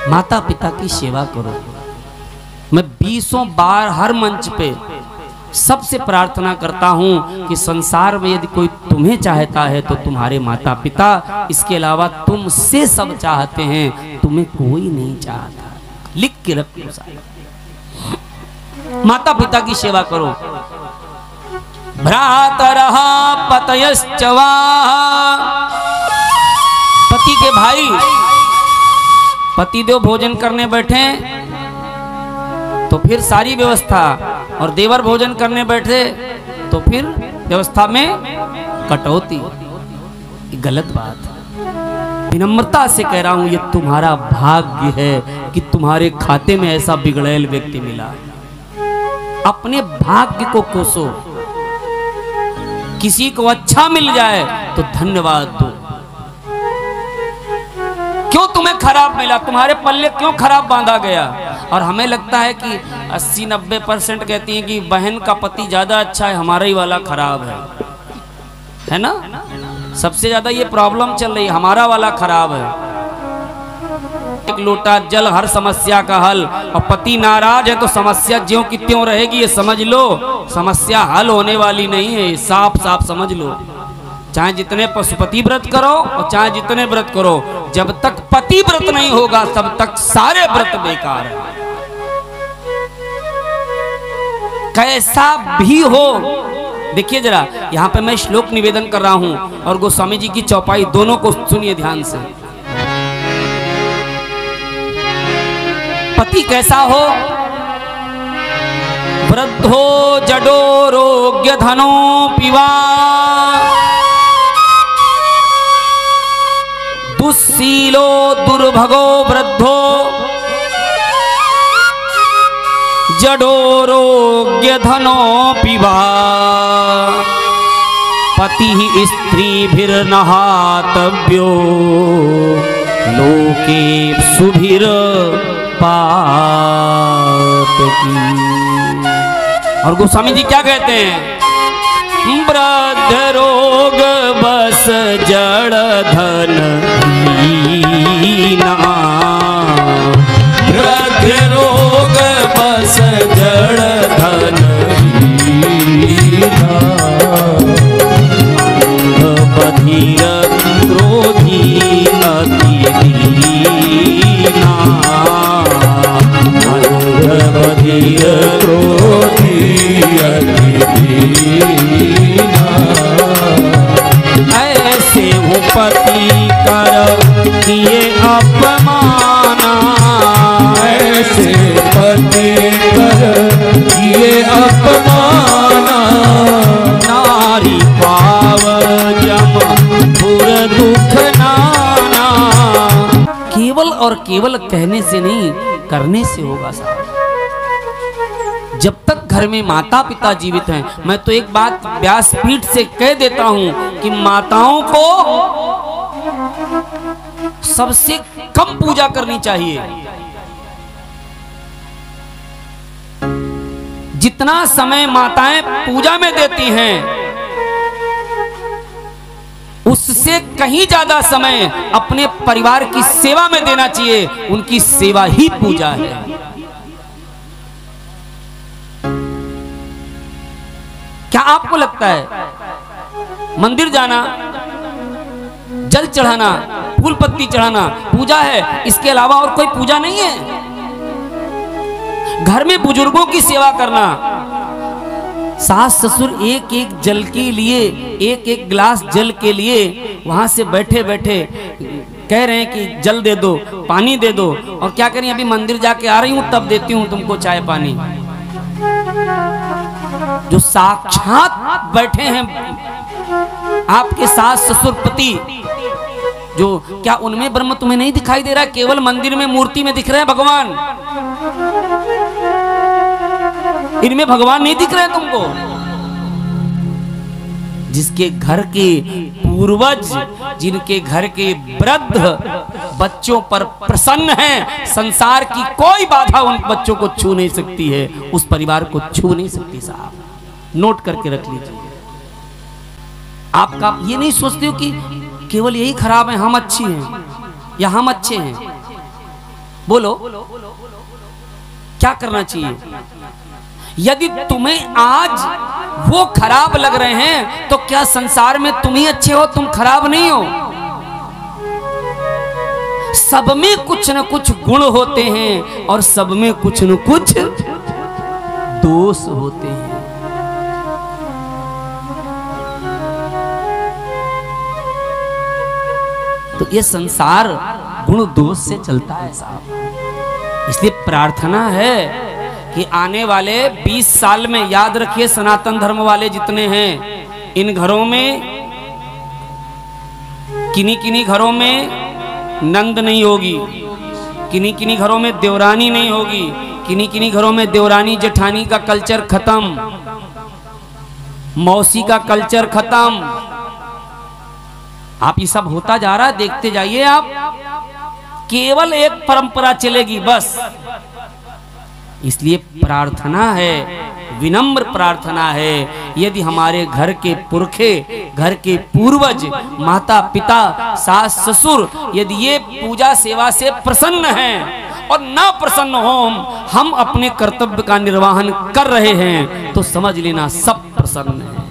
माता पिता की सेवा करो। मैं 20 बार हर मंच पे सबसे प्रार्थना करता हूं कि संसार में यदि कोई तुम्हें चाहता है तो तुम्हारे माता पिता, इसके अलावा तुमसे सब चाहते हैं, तुम्हें कोई नहीं चाहता। लिख के रखो सारे, माता पिता की सेवा करो। भ्रातरः पतयश्च वा, पति के भाई, पतिदेव भोजन करने बैठे तो फिर सारी व्यवस्था, और देवर भोजन करने बैठे तो फिर व्यवस्था में कटौती। गलत बात है। विनम्रता से कह रहा हूं, ये तुम्हारा भाग्य है कि तुम्हारे खाते में ऐसा बिगड़ैल व्यक्ति मिला। अपने भाग्य को कोसो। किसी को अच्छा मिल जाए तो धन्यवाद दो। क्यों तुम्हें खराब मिला, तुम्हारे पल्ले क्यों खराब बांधा गया? और हमें लगता है कि 80-90% कहती हैं कि बहन का पति ज्यादा अच्छा है, हमारा ही वाला खराब है ना? सबसे ज्यादा ये प्रॉब्लम चल रही है, हमारा वाला खराब है। एक लोटा जल हर समस्या का हल, और पति नाराज है तो समस्या ज्यों की त्यों रहेगी, ये समझ लो। समस्या हल होने वाली नहीं है, साफ साफ समझ लो। चाहे जितने पशुपति व्रत करो और चाहे जितने व्रत करो, जब तक पति व्रत नहीं होगा तब तक सारे व्रत बेकार है। कैसा भी हो, देखिए जरा, यहां पे मैं श्लोक निवेदन कर रहा हूं और गोस्वामी जी की चौपाई, दोनों को सुनिए ध्यान से। पति कैसा हो? वृद्धो जडो रोग्य धनो पिवा, दुस्सीलो दुर्भगो वृद्धो, जडो रोग्य धनो पिवा, पति स्त्रीभिर्नहातव्यो लोके सुभिर पातकी। और गोस्वामी जी क्या कहते हैं? वृद्ध रोग बस जड़ धन हीना, वृद्ध रोग बस जड़ धन हीना, बधिर क्रोधी अति दीना, बधिर क्रोधी अति दीना, ऐसे हो पति कर किए अपमाना, ऐसे पति कर किए अपमाना, नारी पाव जम पुर दुख नाना। केवल और केवल कहने से नहीं, करने से होगा साहब। जब तक घर में माता पिता जीवित हैं, मैं तो एक बात व्यासपीठ से कह देता हूं कि माताओं को सबसे कम पूजा करनी चाहिए। जितना समय माताएं पूजा में देती हैं, उससे कहीं ज्यादा समय अपने परिवार की सेवा में देना चाहिए। उनकी सेवा ही पूजा है। क्या आपको लगता है मंदिर जाना, जल चढ़ाना, फूल पत्ती चढ़ाना पूजा है? इसके अलावा और कोई पूजा नहीं है। घर में बुजुर्गों की सेवा करना, सास ससुर एक एक जल के लिए, एक एक गिलास जल के लिए वहां से बैठे बैठे कह रहे हैं कि जल दे दो, पानी दे दो, और क्या करें, अभी मंदिर जाके आ रही हूं तब देती हूं तुमको चाय पानी। जो साक्षात बैठे हैं आपके सास ससुर पति, जो क्या उनमें ब्रह्म तुम्हें नहीं दिखाई दे रहा? केवल मंदिर में मूर्ति में दिख रहे हैं भगवान, इनमें भगवान नहीं दिख रहे तुमको। जिसके घर के पूर्वज, जिनके घर के वृद्ध बच्चों पर प्रसन्न हैं, संसार की कोई बाधा उन बच्चों को छू नहीं सकती है, उस परिवार को छू नहीं सकती। साहब नोट करके रख लीजिए। आपका ये नहीं सोचते हो कि केवल यही खराब है, हम अच्छी हैं या हम अच्छे हैं। बोलो क्या करना चाहिए? यदि तुम्हें आज वो खराब लग रहे हैं तो क्या संसार में तुम ही अच्छे हो, तुम खराब नहीं हो? सब में कुछ न कुछ गुण होते हैं और सब में कुछ न कुछ दोष होते हैं। तो ये संसार गुण दोष से चलता है साहब। इसलिए प्रार्थना है कि आने वाले 20 साल में, याद रखिए सनातन धर्म वाले जितने हैं, इन घरों में किन्हीं घरों में नंद नहीं होगी, किन्हीं घरों में देवरानी नहीं होगी, किन्हीं घरों में देवरानी जेठानी का कल्चर खत्म, मौसी का कल्चर खत्म। आप ये सब होता जा रहा है, देखते जाइए आप। केवल एक परंपरा चलेगी बस। इसलिए प्रार्थना है, विनम्र प्रार्थना है, यदि हमारे घर के पुरखे, घर के पूर्वज, माता पिता, सास ससुर यदि ये पूजा सेवा से प्रसन्न हैं और ना प्रसन्न हो, हम अपने कर्तव्य का निर्वहन कर रहे हैं, तो समझ लेना सब प्रसन्न है।